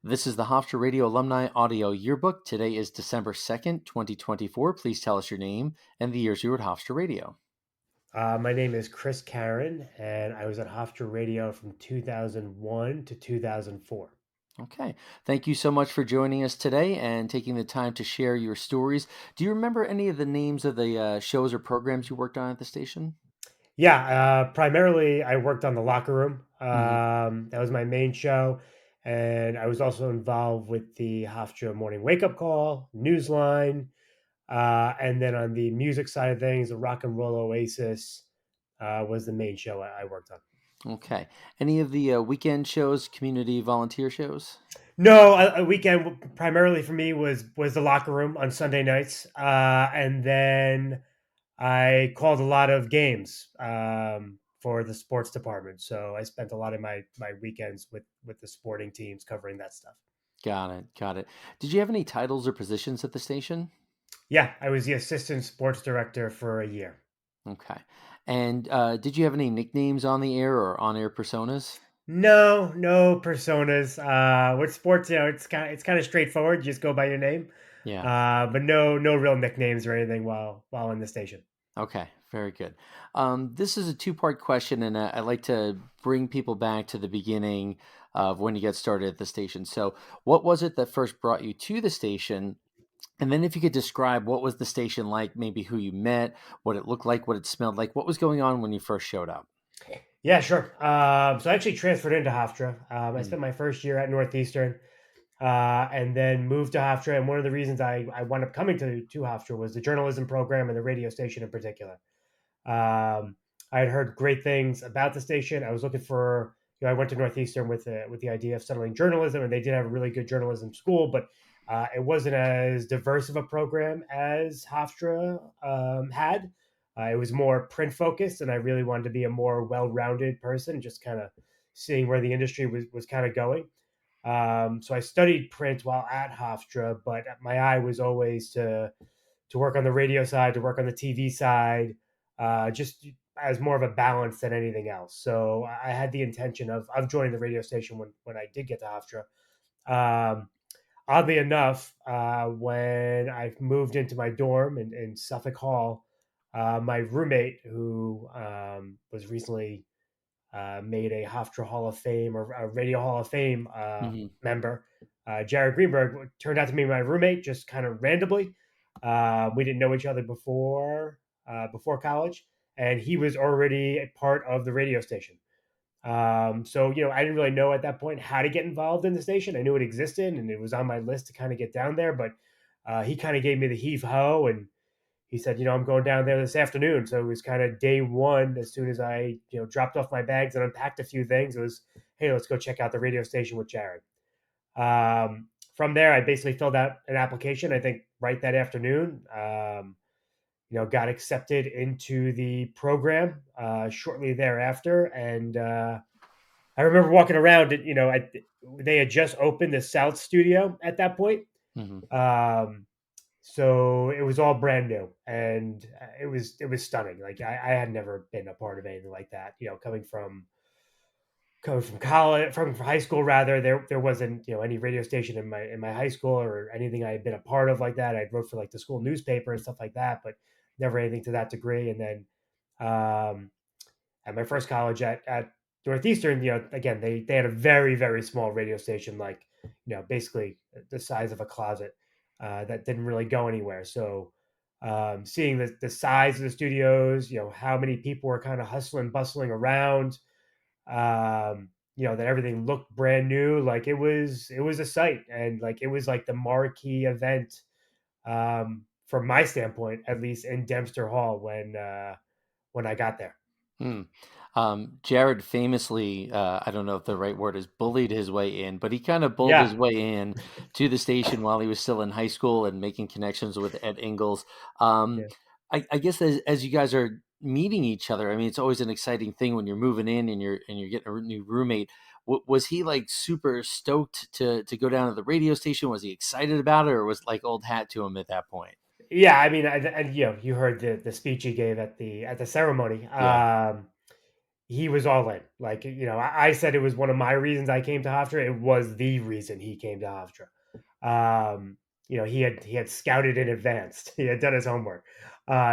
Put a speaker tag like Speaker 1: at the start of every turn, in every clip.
Speaker 1: This is the Hofstra Radio Alumni Audio Yearbook. Today is December 2nd, 2024. Please tell us your name and the years you were at Hofstra Radio.
Speaker 2: My name is Chris Caron, and I was at Hofstra Radio from 2001 to 2004.
Speaker 1: Okay. Thank you so much for joining us today and taking the time to share your stories. Do you remember any of the names of the shows or programs you worked on at the station?
Speaker 2: Yeah, primarily I worked on the locker room.
Speaker 1: Hmm.
Speaker 2: That was my main show, and I was also involved with the Hofstra Morning Wake Up Call, Newsline, and then on the music side of things, the Rock and Roll Oasis was the main show I worked on.
Speaker 1: Okay. Any of the weekend shows, community volunteer shows?
Speaker 2: No, a weekend primarily for me was the locker room on Sunday nights, and then I called a lot of games for the sports department. So I spent a lot of my weekends with the sporting teams covering that stuff.
Speaker 1: Got it. Got it. Did you have any titles or positions at the station?
Speaker 2: Yeah, I was the assistant sports director for a year.
Speaker 1: Okay. And did you have any nicknames on the air or on air personas?
Speaker 2: No personas. With sports, it's kind of straightforward. You just go by your name.
Speaker 1: Yeah.
Speaker 2: But no real nicknames or anything while in the station.
Speaker 1: Okay, very good. This is a two-part question, and I like to bring people back to the beginning of when you got started at the station. So, what was it that first brought you to the station? And then, if you could describe what was the station like, maybe who you met, what it looked like, what it smelled like, what was going on when you first showed up?
Speaker 2: Yeah, sure. So I actually transferred into Hofstra. I
Speaker 1: Mm,
Speaker 2: spent my first year at Northeastern, and then moved to Hofstra. And one of the reasons I wound up coming to Hofstra was the journalism program and the radio station in particular. I had heard great things about the station. I was looking for, I went to Northeastern with the idea of studying journalism, and they did have a really good journalism school, but it wasn't as diverse of a program as Hofstra had. It was more print focused, and I really wanted to be a more well rounded person, just kind of seeing where the industry was kind of going. So I studied print while at Hofstra, but my eye was always to work on the radio side, to work on the TV side, just as more of a balance than anything else. So I had the intention of joining the radio station when I did get to Hofstra. Um, Oddly enough, when I moved into my dorm in Suffolk Hall, my roommate, who was recently made a Hofstra Hall of Fame or a Radio Hall of Fame
Speaker 1: mhm.
Speaker 2: member, Jared Greenberg, turned out to be my roommate just kind of randomly. We didn't know each other before college, and he was already a part of the radio station. So I didn't really know at that point how to get involved in the station. I knew it existed, and it was on my list to kind of get down there, but he kind of gave me the heave ho, and he said, I'm going down there this afternoon. So it was kind of day one. As soon as I, dropped off my bags and unpacked a few things, it was, hey, let's go check out the radio station with Jared. From there, I basically filled out an application, I think right that afternoon. Got accepted into the program shortly thereafter. And I remember walking around, they had just opened the South studio at that point.
Speaker 1: Mhm.
Speaker 2: Um, so it was all brand new, and it was stunning. Like I had never been a part of anything like that. Coming from college, from high school rather, there wasn't any radio station in my high school or anything I had been a part of like that. I wrote for like the school newspaper and stuff like that, but never anything to that degree. And then um, at my first college at Northeastern, again they had a very very small radio station, like basically the size of a closet that didn't really go anywhere. So seeing the size of the studios, how many people were kind of hustling, bustling around, that everything looked brand new, like it was a sight, and like it was like the marquee event from my standpoint, at least in Dempster Hall when I got there.
Speaker 1: Hmm. Jared famously, I don't know if the right word is bullied his way in, but he kind of bulled his
Speaker 2: Yeah,
Speaker 1: way in to the station while he was still in high school and making connections with Ed Ingles. Um,
Speaker 2: yeah.
Speaker 1: I guess as you guys are meeting each other, I mean, it's always an exciting thing when you're moving in and you're getting a new roommate. Was he like super stoked to go down to the radio station? Was he excited about it, or was like old hat to him at that point?
Speaker 2: Yeah, I mean, and you heard the speech he gave at the ceremony.
Speaker 1: Yeah.
Speaker 2: he was all in. Like, I said it was one of my reasons I came to Hofstra. It was the reason he came to Hofstra. He had scouted in advance. He had done his homework.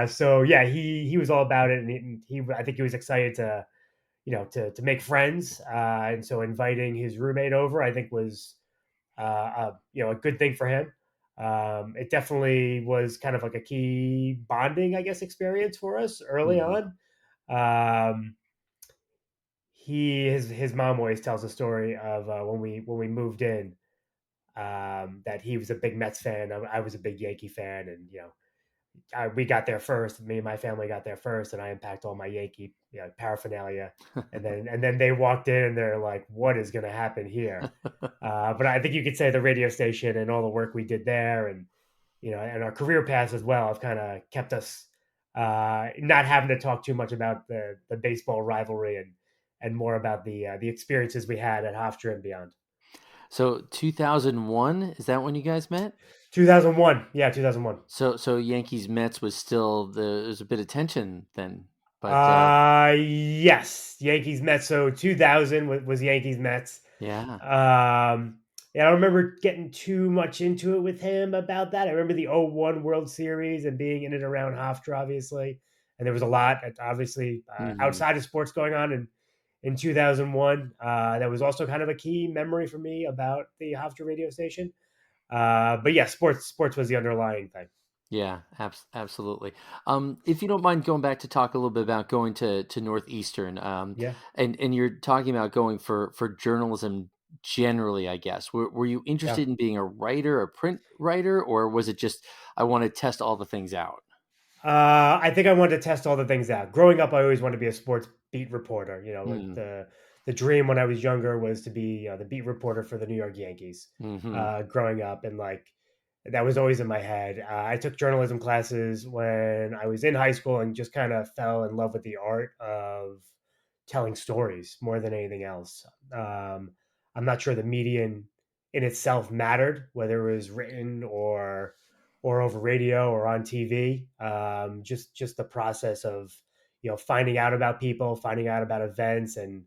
Speaker 2: So yeah, he was all about it, and I think he was excited to to make friends. And so inviting his roommate over, I think was a good thing for him. It definitely was kind of like a key bonding, I guess, experience for us early
Speaker 1: Hmm.
Speaker 2: on. Um, his mom always tells a story of when we moved in, that he was a big Mets fan. I was a big Yankee fan, and we got there first. Me and my family got there first, and I unpacked all my Yankee paraphernalia. And then they walked in, and they're like, "What is going to happen here?" But I think you could say the radio station and all the work we did there, and and our career paths as well, have kind of kept us not having to talk too much about the baseball rivalry, and more about the experiences we had at Hofstra and beyond.
Speaker 1: So 2001, is that when you guys met?
Speaker 2: 2001, yeah, 2001.
Speaker 1: So Yankees Mets was still there's a bit of tension then, but
Speaker 2: Yes, Yankees Mets. So 2000 was Yankees Mets.
Speaker 1: yeah.
Speaker 2: Yeah, I don't remember getting too much into it with him about that. I remember the '01 World Series and being in and around Hofstra, obviously, and there was a lot, obviously,
Speaker 1: Hmm.
Speaker 2: outside of sports going on in 2001. That was also kind of a key memory for me about the Hofstra radio station. But yeah, sports was the underlying thing.
Speaker 1: Yeah, absolutely. If you don't mind going back to talk a little bit about going to Northeastern,
Speaker 2: Yeah.
Speaker 1: and you're talking about going for journalism generally, I guess. Were you
Speaker 2: Yeah.
Speaker 1: interested in being a writer, a print writer, or was it just I want to test all the things out?
Speaker 2: I think I wanted to test all the things out. Growing up, I always wanted to be a sports beat reporter. Like
Speaker 1: Mm,
Speaker 2: the dream when I was younger was to be the beat reporter for the New York Yankees.
Speaker 1: hmm.
Speaker 2: Growing up, and like that was always in my head. I took journalism classes when I was in high school, and just kind of fell in love with the art of telling stories more than anything else. Um, I'm not sure the medium in itself mattered, whether it was written or over radio or on TV. Just the process of finding out about people, finding out about events, and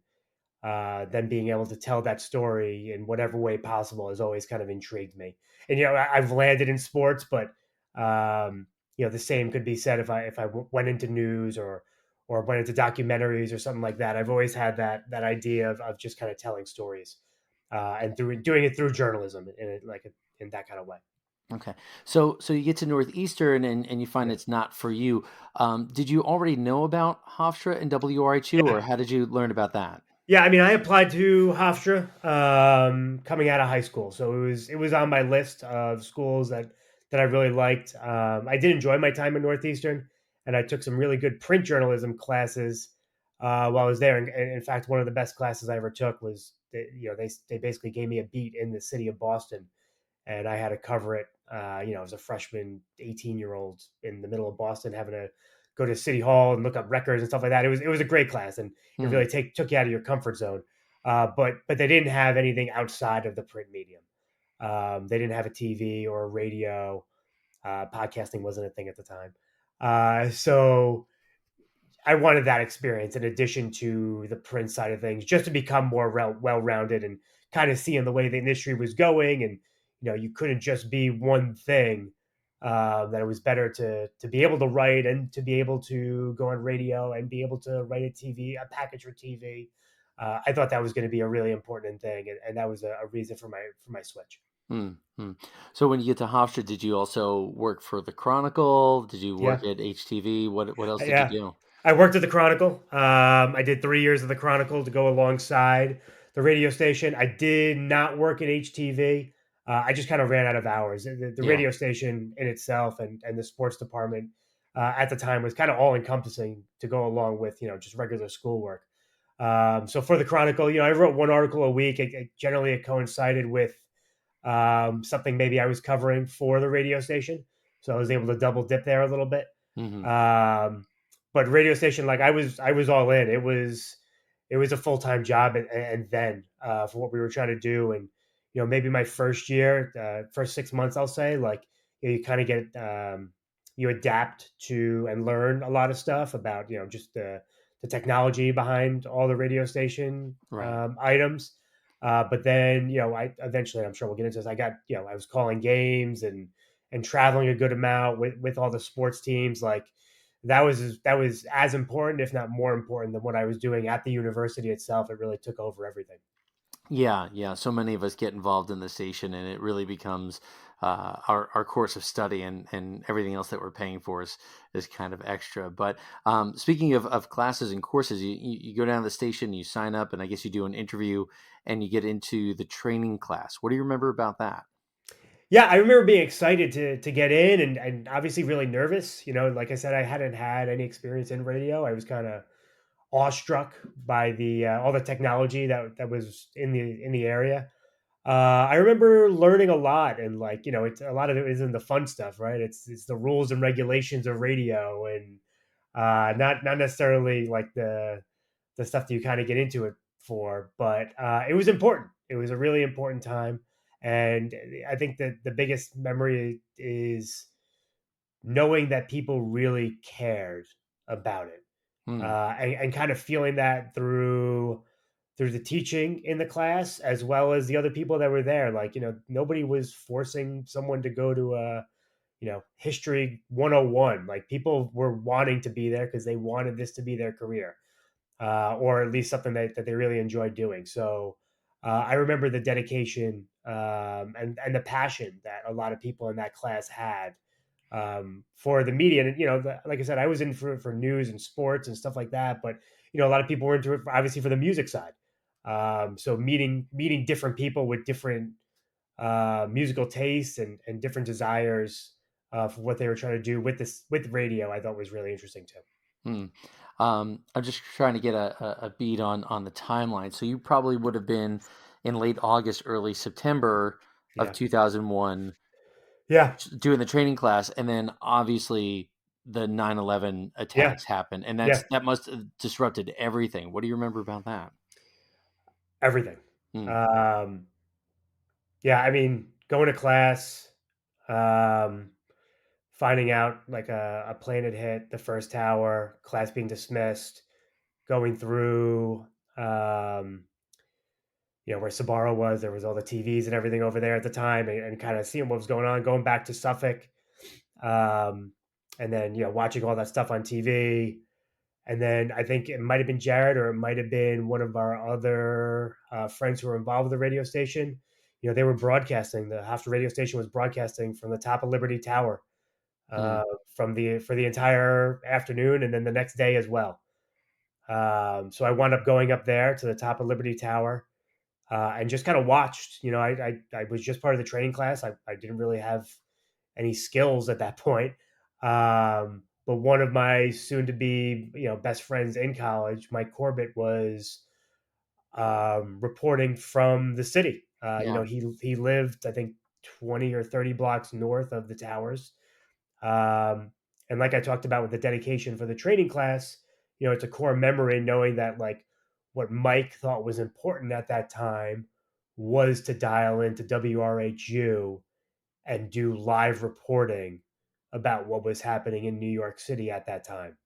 Speaker 2: then being able to tell that story in whatever way possible has always kind of intrigued me. And I've landed in sports, but the same could be said if I went into news or went into documentaries or something like that. I've always had that idea of just kind of telling stories, and doing it through journalism in that kind of way.
Speaker 1: Okay. So you get to Northeastern and you find
Speaker 2: Yeah.
Speaker 1: it's not for you. Did you already know about Hofstra and WRHU, or
Speaker 2: Yeah.
Speaker 1: how did you learn about that?
Speaker 2: Yeah, I mean, I applied to Hofstra coming out of high school, so it was on my list of schools that I really liked. I did enjoy my time at Northeastern, and I took some really good print journalism classes while I was there. And in fact, one of the best classes I ever took was they basically gave me a beat in the city of Boston, and I had to cover it. As a freshman, 18-year-old in the middle of Boston, having to go to City Hall and look up records and stuff like that. It was a great class, and it
Speaker 1: Hmm.
Speaker 2: really took you out of your comfort zone. But they didn't have anything outside of the print medium. They didn't have a TV or a radio. Podcasting wasn't a thing at the time. So I wanted that experience in addition to the print side of things, just to become more well-rounded and kind of seeing the way the industry was going. And you couldn't just be one thing. That it was better to be able to write and to be able to go on radio and be able to write a package for TV. I thought that was going to be a really important thing, and that was a reason for my switch.
Speaker 1: Hmm. So when you get to Hofstra, did you also work for the Chronicle? Did you
Speaker 2: Yeah.
Speaker 1: work at HTV? What else did you
Speaker 2: Yeah,
Speaker 1: do?
Speaker 2: I worked at the Chronicle. I did 3 years of the Chronicle to go alongside the radio station. I did not work at HTV. I just kind of ran out of hours. The
Speaker 1: Yeah.
Speaker 2: radio station in itself and the sports department at the time was kind of all encompassing to go along with just regular schoolwork. So for the Chronicle, I wrote one article a week. Generally, it coincided with something maybe I was covering for the radio station, so I was able to double dip there a little bit.
Speaker 1: Hmm.
Speaker 2: Um, but radio station, like I was all in. It was a full time job, and then for what we were trying to do, and maybe my first year, first 6 months, I'll say, like you kind of get you adapt to and learn a lot of stuff about just the the technology behind all the radio station
Speaker 1: Right.
Speaker 2: items. But then, I eventually, I'm sure we'll get into this. I got, I was calling games and traveling a good amount with all the sports teams. Like that was as important, if not more important, than what I was doing at the university itself. It really took over everything.
Speaker 1: Yeah, yeah. So many of us get involved in the station, and it really becomes our course of study, and everything else that we're paying for is kind of extra. But speaking of classes and courses, you go down to the station, you sign up, and I guess you do an interview, and you get into the training class. What do you remember about that?
Speaker 2: Yeah, I remember being excited to get in and obviously really nervous. Like I said, I hadn't had any experience in radio. I was kind of awestruck by the all the technology that was in the area. I remember learning a lot, and like it's a lot of it isn't the fun stuff, right? It's the rules and regulations of radio, and not necessarily like the stuff that you kind of get into it for, but it was important. It was a really important time, and I think that the biggest memory is knowing that people really cared about it,
Speaker 1: Hmm.
Speaker 2: and kind of feeling that through the teaching in the class as well as the other people that were there. Like nobody was forcing someone to go to a history 101. Like people were wanting to be there because they wanted this to be their career, or at least something that they really enjoyed doing. So I remember the dedication, and the passion that a lot of people in that class had for the media. And like I said, I was in for news and sports and stuff like that, but a lot of people were into it obviously for the music side. So meeting different people with different musical tastes and different desires for what they were trying to do with radio, I thought was really interesting too.
Speaker 1: Hmm. I'm just trying to get a beat on the timeline. So you probably would have been in late August, early September of
Speaker 2: Yeah,
Speaker 1: 2001
Speaker 2: yeah,
Speaker 1: doing the training class, and then obviously the 9/11
Speaker 2: yeah,
Speaker 1: attacks happened, and
Speaker 2: yeah.
Speaker 1: that must have disrupted everything. What do you remember about that?
Speaker 2: Everything.
Speaker 1: Mm,
Speaker 2: Um, yeah, I mean, going to class, um, finding out like a plane had hit the first tower, class being dismissed, going through, um, where Sabaro was. There was all the TVs and everything over there at the time, and kind of seeing what was going on. Going back to Suffolk, um, and then watching all that stuff on TV. And then I think it might have been Jared, or it might have been one of our other friends who were involved with the radio station. They were broadcasting. The Hofstra radio station was broadcasting from the top of Liberty Tower,
Speaker 1: mm,
Speaker 2: for the entire afternoon, and then the next day as well. So I wound up going up there to the top of Liberty Tower, and just kind of watched. I was just part of the training class. I didn't really have any skills at that point. But one of my soon to be, best friends in college, Mike Corbett, was reporting from the city.
Speaker 1: yeah,
Speaker 2: He lived, I think, 20 or 30 blocks north of the towers. Um, and like I talked about with the dedication for the training class, it's a core memory knowing that like what Mike thought was important at that time was to dial into WRHU and do live reporting about what was happening in New York City at that time.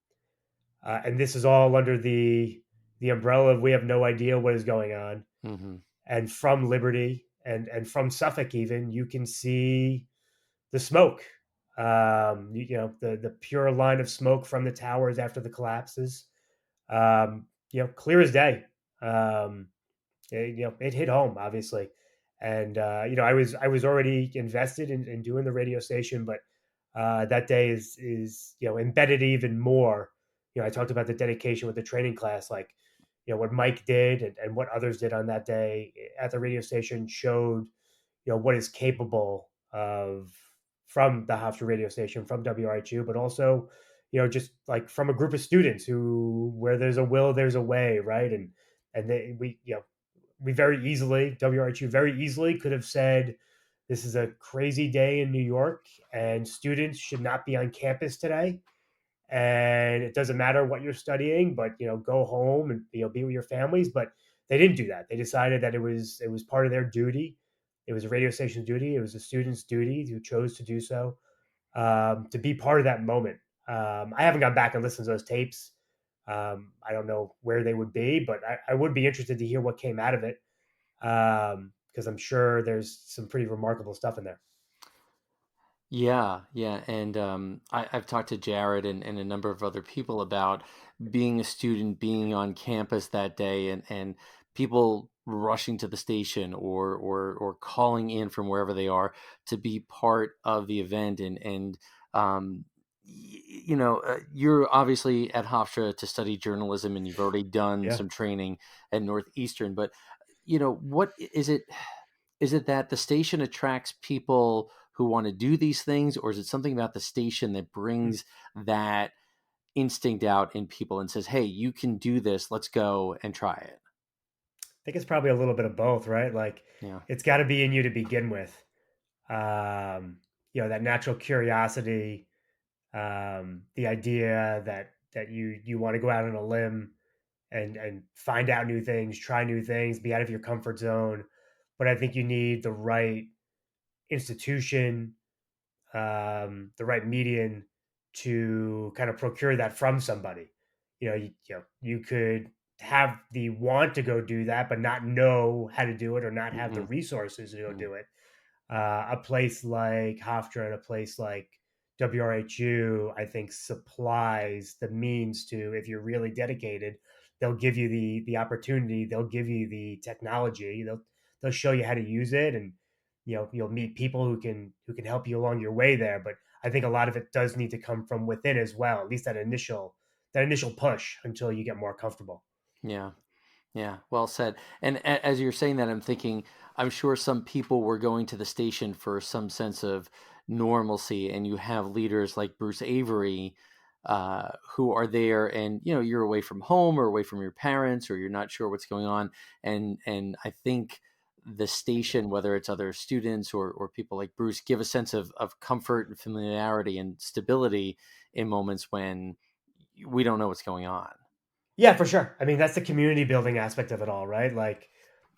Speaker 2: And this is all under the umbrella of we have no idea what is going on.
Speaker 1: hmm,
Speaker 2: And from Liberty and from Suffolk, even you can see the smoke. The pure line of smoke from the towers after the collapses. Clear as day. Um, it hit home obviously, and I was already invested in doing the radio station, but that day is embedded even more. I talked about the dedication with the training class, like what Mike did and what others did on that day at the radio station showed what is capable of from the Hofstra radio station, from WRHU, but also just like from a group of students who where there's a will there's a way, right? And we very easily, WRHU very easily could have said, this is a crazy day in New York and students should not be on campus today. And it doesn't matter what you're studying, but go home and be with your families. But they didn't do that. They decided that it was part of their duty. It was a radio station's duty. It was a student's duty who chose to do so, to be part of that moment. I haven't gone back and listened to those tapes, I don't know where they would be, but I would be interested to hear what came out of it, because I'm sure there's some pretty remarkable stuff in there.
Speaker 1: Yeah, yeah, and I've talked to Jared and a number of other people about being a student, being on campus that day, and people rushing to the station or calling in from wherever they are to be part of the event, and you're obviously at Hofstra to study journalism, and you've already done
Speaker 2: Yeah.
Speaker 1: some training at Northeastern, but what is it? Is it that the station attracts people who want to do these things, or is it something about the station that
Speaker 2: Hmm.
Speaker 1: brings that instinct out in people and says, "Hey, you can do this. Let's go and try it."
Speaker 2: I think it's probably a little bit of both, right? Like,
Speaker 1: Yeah.
Speaker 2: it's got to be in you to begin with. That natural curiosity, the idea that you want to go out on a limb and find out new things, try new things, be out of your comfort zone. But I think you need the right institution, the right median to kind of procure that from somebody. You could have the want to go do that, but not know how to do it or not have the
Speaker 1: Hmm.
Speaker 2: resources to go
Speaker 1: Hmm.
Speaker 2: do it. A place like Hofstra and a place like WRHU, I think, supplies the means to, if you're really dedicated, they'll give you the opportunity, they'll give you the technology, they'll show you how to use it, and you'll meet people who can help you along your way there. But I think a lot of it does need to come from within as well, at least that initial push until you get more comfortable.
Speaker 1: Yeah. Yeah, well said. And as you're saying that, I'm thinking, I'm sure some people were going to the station for some sense of normalcy, and you have leaders like Bruce Avery, who are there, and you're away from home or away from your parents, or you're not sure what's going on, and I think the station, whether it's other students or people like Bruce, give a sense of comfort and familiarity and stability in moments when we don't know what's going on.
Speaker 2: Yeah, for sure. I mean, that's the community building aspect of it all, right? Like,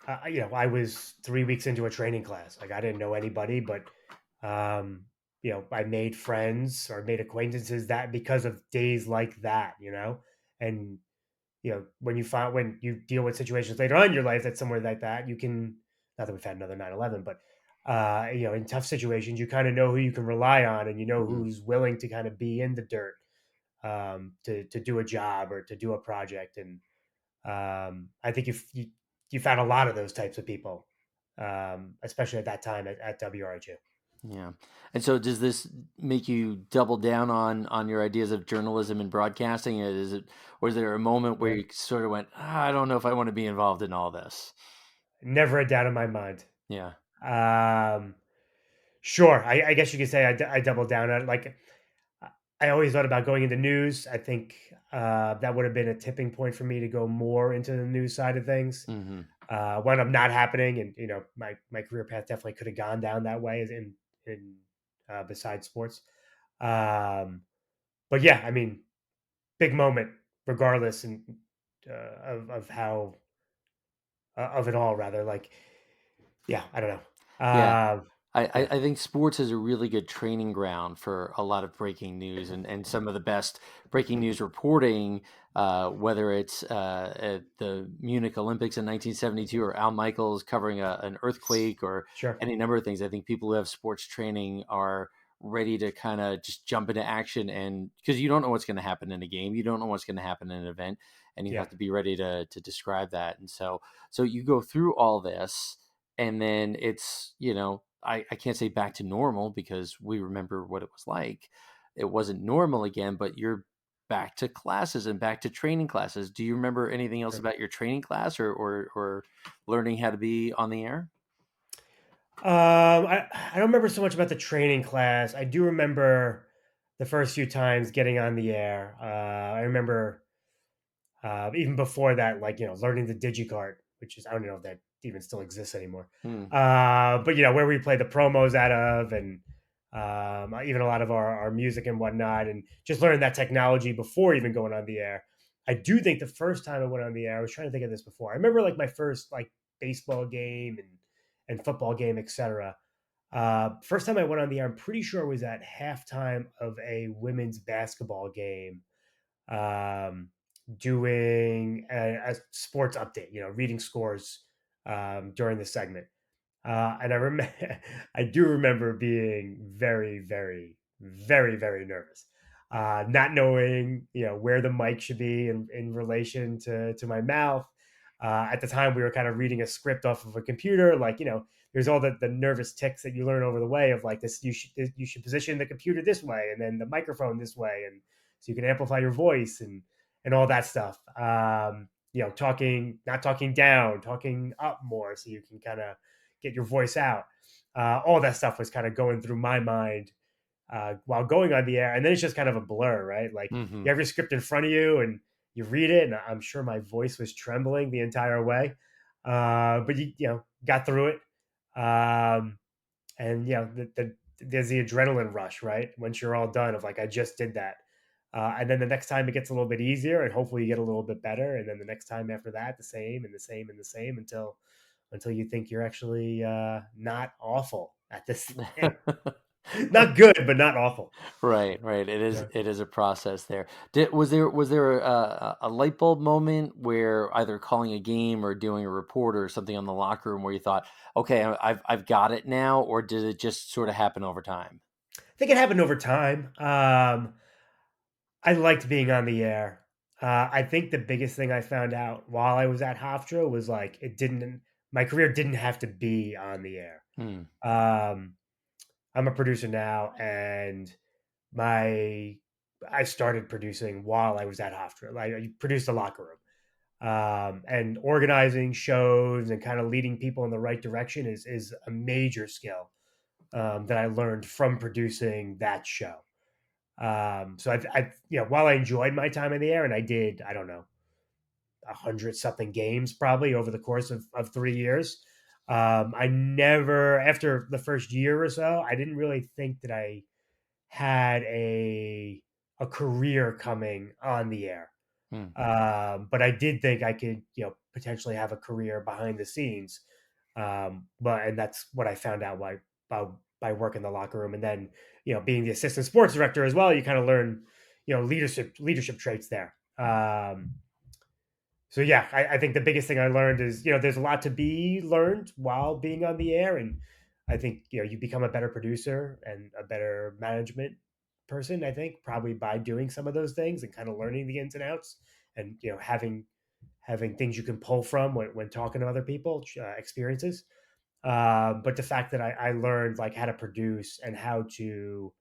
Speaker 2: I was 3 weeks into a training class. Like, I didn't know anybody, but I made friends or made acquaintances that because of days like that. And when you deal with situations later on in your life that's somewhere like that, you can, not that we've had another 9/11, but in tough situations, you kind of know who you can rely on, and you know
Speaker 1: Hmm.
Speaker 2: who's willing to kind of be in the dirt, to do a job or to do a project. And I think you found a lot of those types of people, especially at that time at WRHU.
Speaker 1: Yeah. And so does this make you double down on your ideas of journalism and broadcasting? Is it, or is there a moment where
Speaker 2: Yeah.
Speaker 1: you sort of went, I don't know if I want to be involved in all this?
Speaker 2: Never a doubt in my mind.
Speaker 1: Yeah.
Speaker 2: Um, sure, I guess you could say I doubled down on it. Like, I always thought about going into news. I think that would have been a tipping point for me to go more into the news side of things.
Speaker 1: Hmm.
Speaker 2: Wound up not happening, and my career path definitely could have gone down that way, as in besides sports. Um, but yeah, I mean, big moment, regardless, and of how of it all, rather. Like, yeah, I don't know.
Speaker 1: Yeah. I
Speaker 2: Yeah,
Speaker 1: I think sports is a really good training ground for a lot of breaking news and some of the best breaking news reporting, whether it's at the Munich Olympics in 1972 or Al Michaels covering an earthquake or
Speaker 2: sure.
Speaker 1: any number of things. I think people who have sports training are ready to kind of just jump into action, and because you don't know what's going to happen in a game, you don't know what's going to happen in an event, and you
Speaker 2: Yeah,
Speaker 1: have to be ready to describe that. And so you go through all this, and then it's I can't say back to normal because we remember what it was like. It wasn't normal again, but you're back to classes and back to training classes. Do you remember anything else
Speaker 2: sure.
Speaker 1: about your training class or learning how to be on the air?
Speaker 2: I don't remember so much about the training class. I do remember the first few times getting on the air. I remember even before that, like, learning the digicart, which is, I don't know if that even still exists anymore.
Speaker 1: Hmm.
Speaker 2: But where we play the promos out of, and even a lot of our music and whatnot, and just learning that technology before even going on the air. I do think the first time I went on the air, I was trying to think of this before. I remember like my first like baseball game and football game, etc. First time I went on the air, I'm pretty sure it was at halftime of a women's basketball game, um, doing a sports update, reading scores during the segment. And I remember, I do remember being very, very, very, very nervous, not knowing, where the mic should be in relation to my mouth. At the time, we were kind of reading a script off of a computer, like, there's all the nervous ticks that you learn over the way of like this. You should position the computer this way, and then the microphone this way, and so you can amplify your voice and all that stuff. Talking, not talking down, talking up more, so you can kind of get your voice out. All that stuff was kind of going through my mind while going on the air, and then it's just kind of a blur, right? Like
Speaker 1: Hmm.
Speaker 2: you have your script in front of you, and you read it, and I'm sure my voice was trembling the entire way, but you got through it, and there's the adrenaline rush, right? Once you're all done, of like I just did that. And then the next time it gets a little bit easier, and hopefully you get a little bit better. And then the next time after that, the same and the same and the same until you think you're actually not awful at this thing. Not good, but not awful.
Speaker 1: Right, right. It is
Speaker 2: Yeah.
Speaker 1: it is a process there. Was there a light bulb moment where either calling a game or doing a report or something on the locker room where you thought, okay, I've got it now, or did it just sort of happen over time?
Speaker 2: I think it happened over time. I liked being on the air. I think the biggest thing I found out while I was at Hofstra was like my career didn't have to be on the air.
Speaker 1: Hmm.
Speaker 2: Um, I'm a producer now, and my I started producing while I was at Hofstra. Like I produced a locker room, and organizing shows and kind of leading people in the right direction is a major skill that I learned from producing that show. So while I enjoyed my time in the air, and I did, I don't know, 100 something games probably over the course of 3 years. I never, after the first year or so, I didn't really think that I had a career coming on the air.
Speaker 1: Hmm.
Speaker 2: But I did think I could, potentially have a career behind the scenes. And that's what I found out by working the locker room, and then being the assistant sports director as well. You kind of learn, leadership traits there. So yeah, I think the biggest thing I learned is there's a lot to be learned while being on the air, and I think you become a better producer and a better management person. I think probably by doing some of those things and kind of learning the ins and outs, and having things you can pull from when talking to other people, experiences. But the fact that I learned like how to produce and how to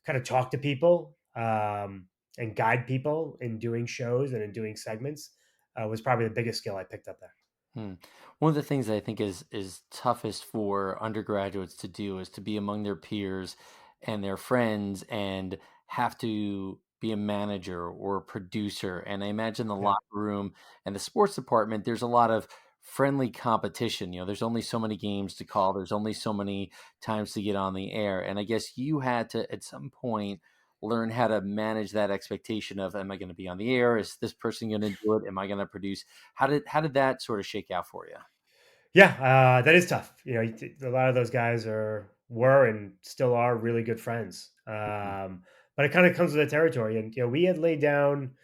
Speaker 2: kind of talk to people, and guide people in doing shows and in doing segments was probably the biggest skill I picked up there.
Speaker 1: Hmm. One of the things that I think is toughest for undergraduates to do is to be among their peers and their friends and have to be a manager or a producer. And I imagine the
Speaker 2: Yeah.
Speaker 1: locker room and the sports department, there's a lot of friendly competition. There's only so many games to call, there's only so many times to get on the air. And I guess you had to, at some point, learn how to manage that expectation of, am I going to be on the air? Is this person going to do it? Am I going to produce? How did that sort of shake out for you?
Speaker 2: Yeah, that is tough. A lot of those guys were and still are really good friends. But it kind of comes with the territory, and we had laid down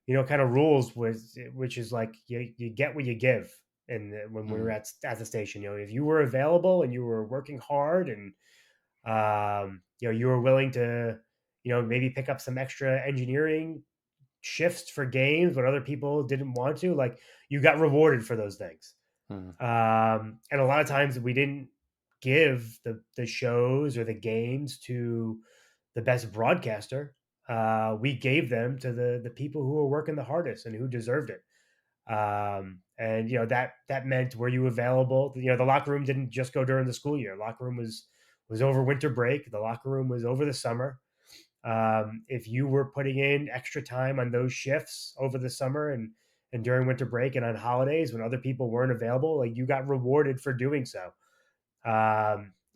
Speaker 2: kind of rules which is like you get what you give. And when we were
Speaker 1: Mm,
Speaker 2: at the station, if you were available and you were working hard, and you were willing to maybe pick up some extra engineering shifts for games when other people didn't want to, like you got rewarded for those things.
Speaker 1: mm,
Speaker 2: And a lot of times we didn't give the shows or the games to the best broadcaster. We gave them to the people who were working the hardest and who deserved it. And that meant, were you available? The locker room didn't just go during the school year. Locker room was over winter break. The locker room was over the summer. If you were putting in extra time on those shifts over the summer and during winter break and on holidays when other people weren't available, like you got rewarded for doing so.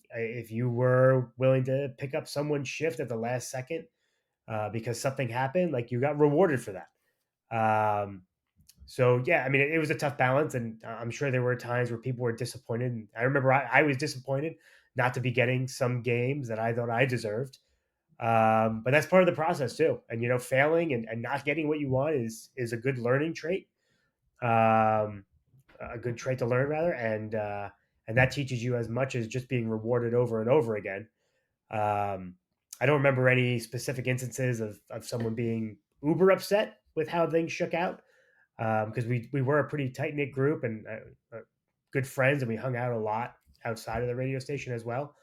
Speaker 2: If you were willing to pick up someone's shift at the last second because something happened, like you got rewarded for that. So yeah, I mean, it was a tough balance, and I'm sure there were times where people were disappointed. And I remember I was disappointed not to be getting some games that I thought I deserved. But that's part of the process too. And failing and not getting what you want is a good learning trait, um, a good trait to learn rather, and that teaches you as much as just being rewarded over and over again. Um, I don't remember any specific instances of someone being uber upset with how things shook out, because we were a pretty tight knit group and good friends, and we hung out a lot outside of the radio station as well.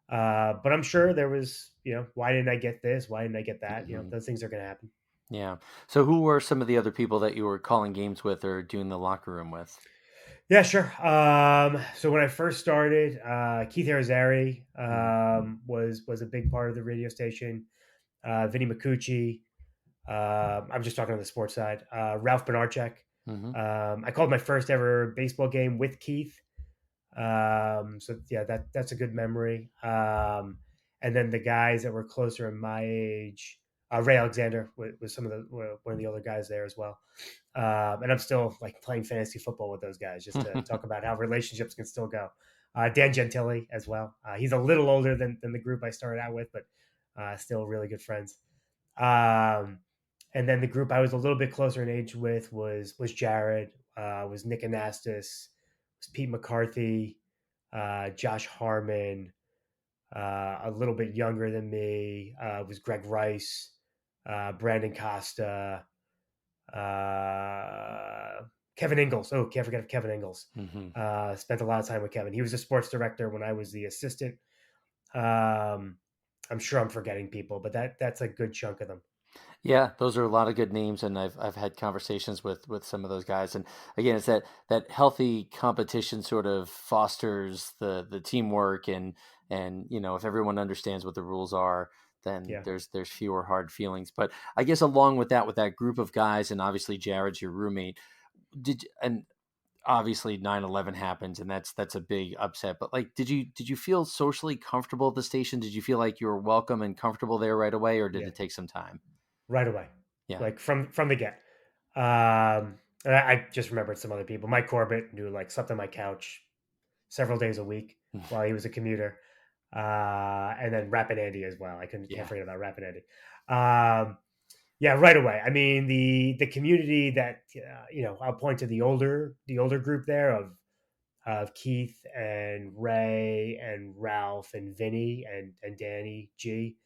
Speaker 2: But I'm sure there was, why didn't I get this? Why didn't I get that?
Speaker 1: Hmm.
Speaker 2: Those things are going to happen.
Speaker 1: Yeah. So who were some of the other people that you were calling games with or doing the locker room with?
Speaker 2: Yeah, sure. So when I first started, Keith Arizari
Speaker 1: Hmm.
Speaker 2: was a big part of the radio station. Vinny McCucci. I'm just talking on the sports side. Ralph Benarchek.
Speaker 1: Hmm.
Speaker 2: I called my first ever baseball game with Keith. So yeah, that's a good memory. And then the guys that were closer in my age, Ray Alexander was one of the older guys there as well. And I'm still like playing fantasy football with those guys just to talk about how relationships can still go. Dan Gentili as well. He's a little older than the group I started out with, but still really good friends. Um, and then the group I was a little bit closer in age with was Jared, was Nick Anastas, was Pete McCarthy, Josh Harmon, a little bit younger than me, was Greg Rice, Brandon Costa, Kevin Ingles. Oh, can't forget Kevin Ingles.
Speaker 1: Hmm.
Speaker 2: Spent a lot of time with Kevin. He was the sports director when I was the assistant. Um, I'm sure I'm forgetting people, but that's a good chunk of them.
Speaker 1: Yeah, those are a lot of good names, and I've had conversations with some of those guys. And again, it's that healthy competition sort of fosters the teamwork, and if everyone understands what the rules are, then
Speaker 2: Yeah,
Speaker 1: there's fewer hard feelings. But I guess along with that group of guys, and obviously Jared's your roommate, and obviously 9/11 happens, and that's a big upset. But like, did you feel socially comfortable at the station? Did you feel like you were welcome and comfortable there right away, or did
Speaker 2: yeah,
Speaker 1: it take some time?
Speaker 2: right away,
Speaker 1: Yeah.
Speaker 2: like from the get. And I just remembered some other people. Mike Corbett, who like slept on my couch several days a week while he was a commuter, and then Rapid Andy as well. I can't
Speaker 1: Yeah.
Speaker 2: forget about Rapid Andy. Um, yeah, right away. I mean, the community that I'll point to the older group there of Keith and Ray and Ralph and Vinny and Danny G,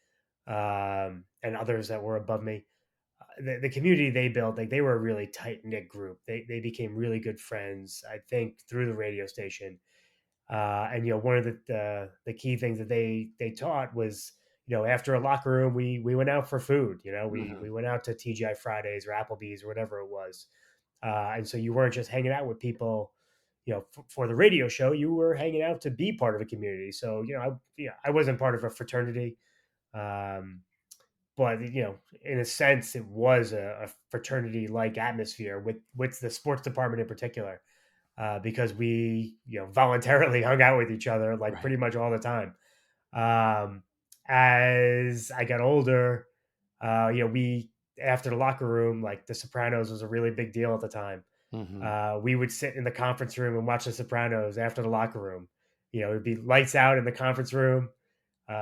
Speaker 2: and others that were above me. The community they built, like they were a really tight knit group. They became really good friends, I think, through the radio station. And one of the key things that they taught was, after a locker room, we went out for food. We
Speaker 1: Hmm.
Speaker 2: we went out to TGI Fridays or Applebee's or whatever it was. And so you weren't just hanging out with people, for the radio show. You were hanging out to be part of a community. So I wasn't part of a fraternity. Um, but in a sense, it was a fraternity like atmosphere with the sports department in particular, because we voluntarily hung out with each other like
Speaker 1: Right.
Speaker 2: pretty much all the time. Um, as I got older, we after the locker room, like The Sopranos was a really big deal at the time.
Speaker 1: Hmm.
Speaker 2: We would sit in the conference room and watch The Sopranos after the locker room. It'd be lights out in the conference room,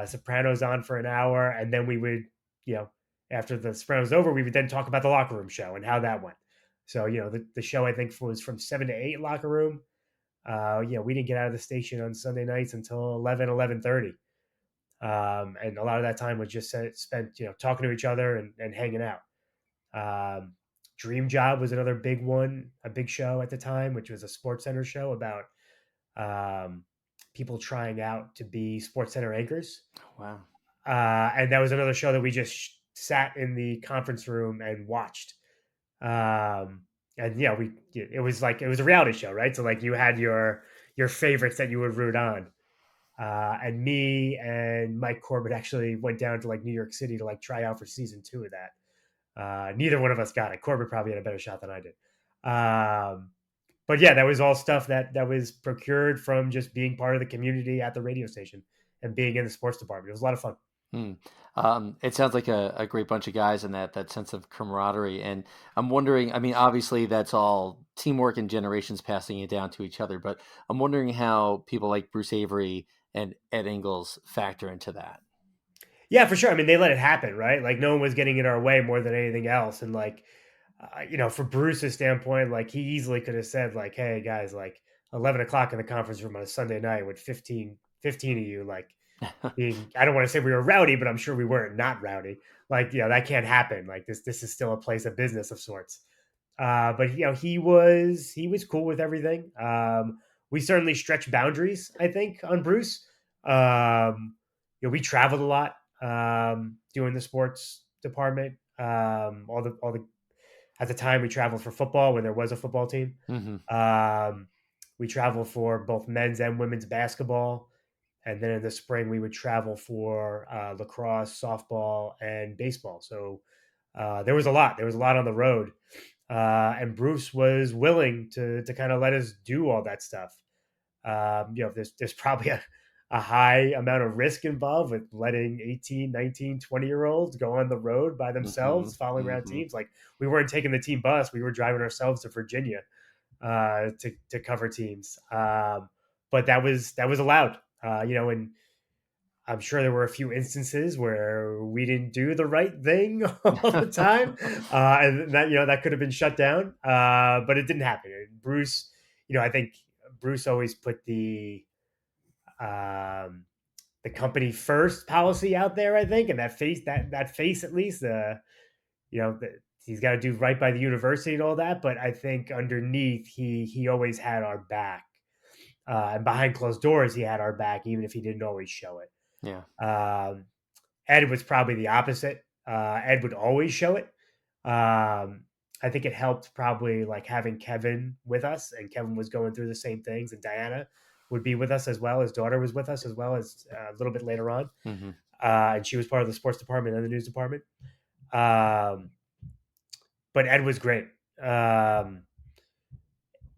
Speaker 2: Sopranos on for an hour, and then we would, you know, after the Sopranos over, we would then talk about the locker room show and how that went. So the show I think was from 7 to 8 locker room. We didn't get out of the station on Sunday nights until 11:30, and a lot of that time was just spent talking to each other and hanging out. Um, Dream Job was another big one, a big show at the time, which was a Sports Center show about um, people trying out to be Sports Center anchors.
Speaker 1: Wow.
Speaker 2: And that was another show that we just sat in the conference room and watched. And it was a reality show, right? So like you had your favorites that you would root on. And me and Mike Corbett actually went down to like New York City to like try out for season 2 of that. Neither one of us got it. Corbett probably had a better shot than I did. But yeah, that was all stuff that was procured from just being part of the community at the radio station and being in the sports department. It was a lot of fun.
Speaker 1: Hmm. It sounds like a great bunch of guys and that sense of camaraderie. And I'm wondering, I mean, obviously that's all teamwork and generations passing it down to each other, but I'm wondering how people like Bruce Avery and Ed Ingles factor into that.
Speaker 2: Yeah, for sure. I mean, they let it happen, right? Like no one was getting in our way more than anything else. And like, for Bruce's standpoint, like he easily could have said, like, "Hey guys, like 11 o'clock in the conference room on a Sunday night with 15 of you, like being, I don't want to say we were rowdy, but I'm sure we weren't not rowdy. Like, that can't happen. Like this is still a place of business of sorts. But he was cool with everything. We certainly stretched boundaries, I think, on Bruce. We traveled a lot doing the sports department. All the At the time we traveled for football when there was a football team.
Speaker 1: Hmm.
Speaker 2: Um, we traveled for both men's and women's basketball, and then in the spring we would travel for lacrosse, softball, and baseball. So there was a lot. There was a lot on the road, and Bruce was willing to kind of let us do all that stuff. There's probably a high amount of risk involved with letting 18, 19, 20 year olds go on the road by
Speaker 1: Hmm.
Speaker 2: themselves, following around
Speaker 1: Hmm.
Speaker 2: teams. Like we weren't taking the team bus, we were driving ourselves to Virginia to cover teams. But that was allowed, and I'm sure there were a few instances where we didn't do the right thing all the time, and that could have been shut down. But it didn't happen. And Bruce, I think Bruce always put um, the company first policy out there. I think, and that face at least, he's got to do right by the university and all that. But I think underneath, he always had our back, and behind closed doors, he had our back, even if he didn't always show it.
Speaker 1: Yeah.
Speaker 2: Um, Ed was probably the opposite. Ed would always show it. I think it helped probably like having Kevin with us, and Kevin was going through the same things, and Diana would be with us as well. His daughter was with us as well as a little bit later on,
Speaker 1: Hmm.
Speaker 2: and she was part of the sports department and the news department. Um, but Ed was great. Um,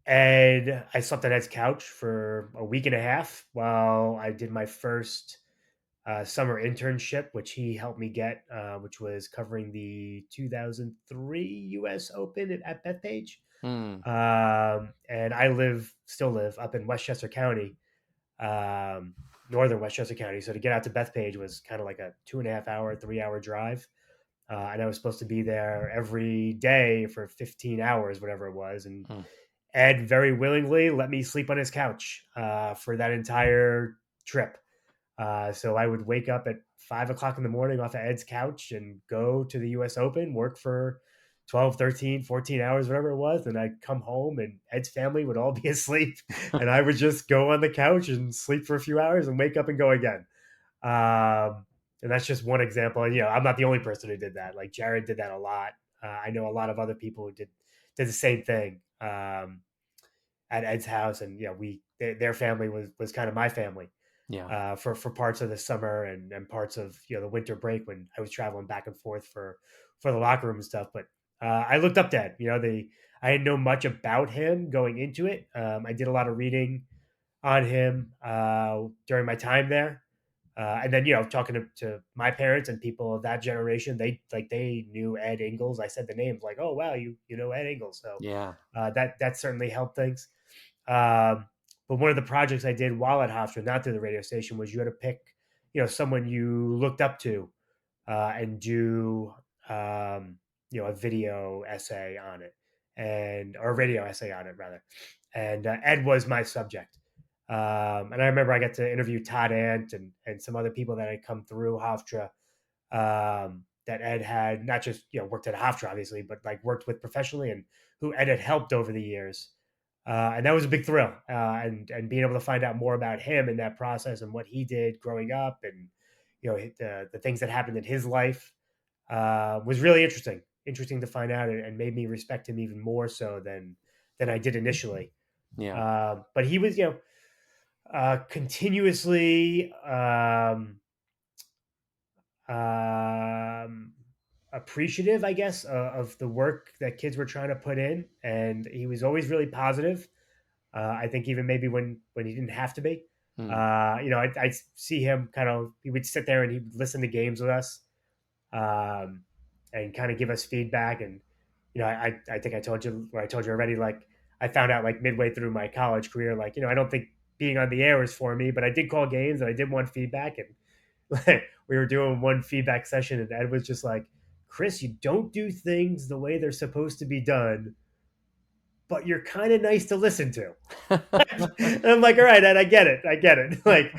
Speaker 2: Ed, I slept on Ed's couch for a week and a half while I did my first summer internship, which he helped me get, which was covering the 2003 U.S. Open at Bethpage.
Speaker 1: Mm.
Speaker 2: And still live up in Westchester County, um, northern Westchester County. So to get out to Bethpage was kind of like a 2.5 hour, 3 hour drive. And I was supposed to be there every day for 15 hours, whatever it was. And
Speaker 1: Mm.
Speaker 2: Ed very willingly let me sleep on his couch for that entire trip. So I would wake up at 5 o'clock in the morning off of Ed's couch and go to the US Open, work for 12, 13, 14 hours, whatever it was. And I'd come home and Ed's family would all be asleep. And I would just go on the couch and sleep for a few hours and wake up and go again. And that's just one example. And, I'm not the only person who did that. Like Jared did that a lot. I know a lot of other people who did the same thing at Ed's house. And, their family was kind of my family
Speaker 1: Yeah.
Speaker 2: for parts of the summer and parts of the winter break when I was traveling back and forth for the locker room and stuff. But I looked up to Ed. I didn't know much about him going into it. I did a lot of reading on him during my time there. And then, talking to my parents and people of that generation, they knew Ed Ingles. I said the names like, oh wow, you know Ed Ingles. So
Speaker 1: Yeah.
Speaker 2: that certainly helped things. Um, but one of the projects I did while at Hofstra, not through the radio station, was you had to pick, someone you looked up to, and do, a video essay on it, or a radio essay on it rather. And Ed was my subject. And I remember I got to interview Todd Ant and some other people that had come through Hofstra, that Ed had not just worked at Hofstra obviously, but like worked with professionally, and who Ed had helped over the years. And that was a big thrill, and being able to find out more about him in that process and what he did growing up, and the things that happened in his life was really interesting to find out, and made me respect him even more so than I did initially.
Speaker 1: Yeah.
Speaker 2: But he was continuously um, appreciative, I guess, of the work that kids were trying to put in, and he was always really positive. I think even maybe when he didn't have to be.
Speaker 1: Mm.
Speaker 2: I see him kind of. He would sit there and he would listen to games with us, um, and kind of give us feedback. And I think I told you, or I told you already. Like I found out like midway through my college career, like I don't think being on the air was for me, but I did call games and I did want feedback, and we were doing one feedback session, and Ed was just like, "Chris, you don't do things the way they're supposed to be done, but you're kind of nice to listen to." And I'm like, "All right, Ed, I get it, I get it." Like,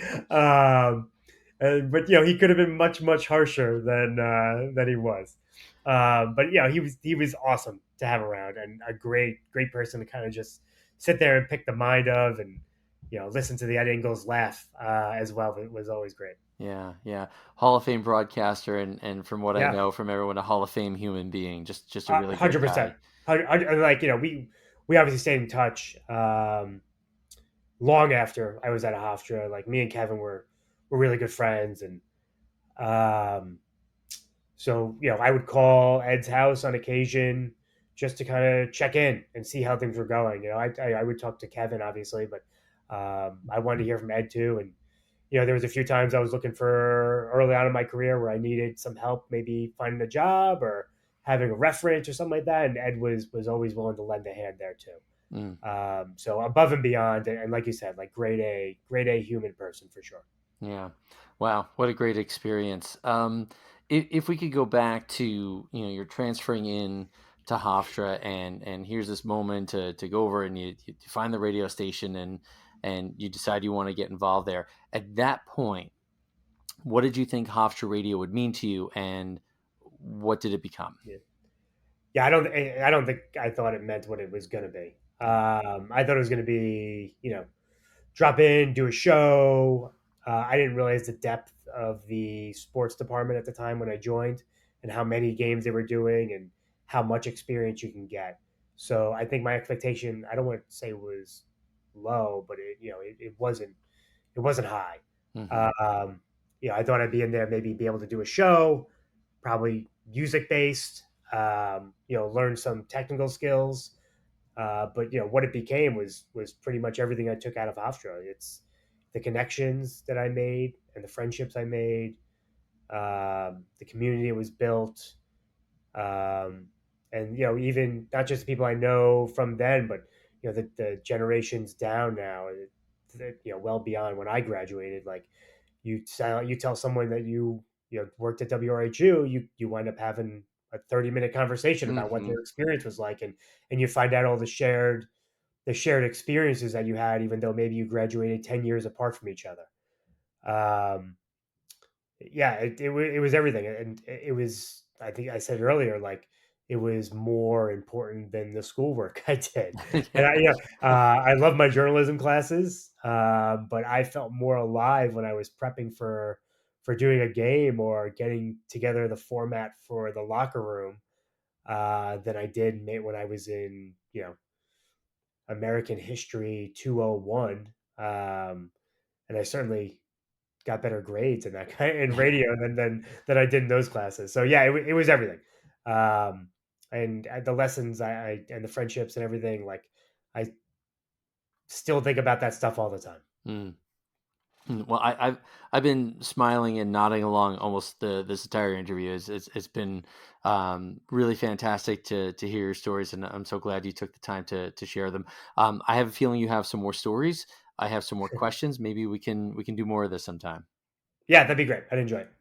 Speaker 2: but he could have been much much harsher than he was. But he was awesome to have around, and a great person to kind of just sit there and pick the mind of, and listen to the Ed Ingles laugh as well. It was always great.
Speaker 1: Yeah, yeah. Hall of Fame broadcaster, and from what I
Speaker 2: Yeah,
Speaker 1: know from everyone, a Hall of Fame human being. Just a really great
Speaker 2: 100%.
Speaker 1: guy.
Speaker 2: Like we obviously stayed in touch long after I was at a Hofstra. Like me and Kevin were really good friends, and um, so I would call Ed's house on occasion just to kind of check in and see how things were going. I would talk to Kevin obviously, but I wanted to hear from Ed too. And there was a few times I was looking for early on in my career where I needed some help, maybe finding a job or having a reference or something like that. And Ed was always willing to lend a hand there too.
Speaker 1: Mm,
Speaker 2: So above and beyond, and like you said, like grade A human person for sure.
Speaker 1: yeah. Wow, what a great experience. If we could go back to you're transferring in to Hofstra, and here's this moment to go over, and you find the radio station, and you decide you want to get involved there. At that point, what did you think Hofstra Radio would mean to you, and what did it become?
Speaker 2: Yeah, yeah. I don't think I thought it meant what it was going to be. I thought it was going to be drop in, do a show. I didn't realize the depth of the sports department at the time when I joined, and how many games they were doing, and how much experience you can get. So I think my expectation, I don't want to say was low, but it wasn't high.
Speaker 1: Hmm.
Speaker 2: Um, I thought I'd be in there, maybe be able to do a show, probably music based, learn some technical skills. But what it became was pretty much everything I took out of Hofstra. It's the connections that I made and the friendships I made, the community it was built, um, and even not just the people I know from then, but the generations down now, well beyond when I graduated. Like you tell someone that you worked at WRHU, you wind up having a 30-minute conversation about what
Speaker 1: Hmm.
Speaker 2: their experience was like, and you find out all the shared experiences that you had, even though maybe you graduated 10 years apart from each other. Um, yeah, it was everything. And it was, I think I said earlier, like it was more important than the schoolwork I did. And
Speaker 1: Yeah.
Speaker 2: I love my journalism classes, but I felt more alive when I was prepping for doing a game or getting together the format for the locker room than I did when I was in American History 201. And I certainly got better grades in that kind in radio than I did in those classes. So yeah, it was everything. Um, and the lessons and the friendships and everything, like I still think about that stuff all the time.
Speaker 1: Mm. Well, I've been smiling and nodding along almost this entire interview. It's been really fantastic to hear your stories, and I'm so glad you took the time to share them. I have a feeling you have some more stories. I have some more questions. Maybe we can do more of this sometime.
Speaker 2: Yeah, that'd be great. I'd enjoy it.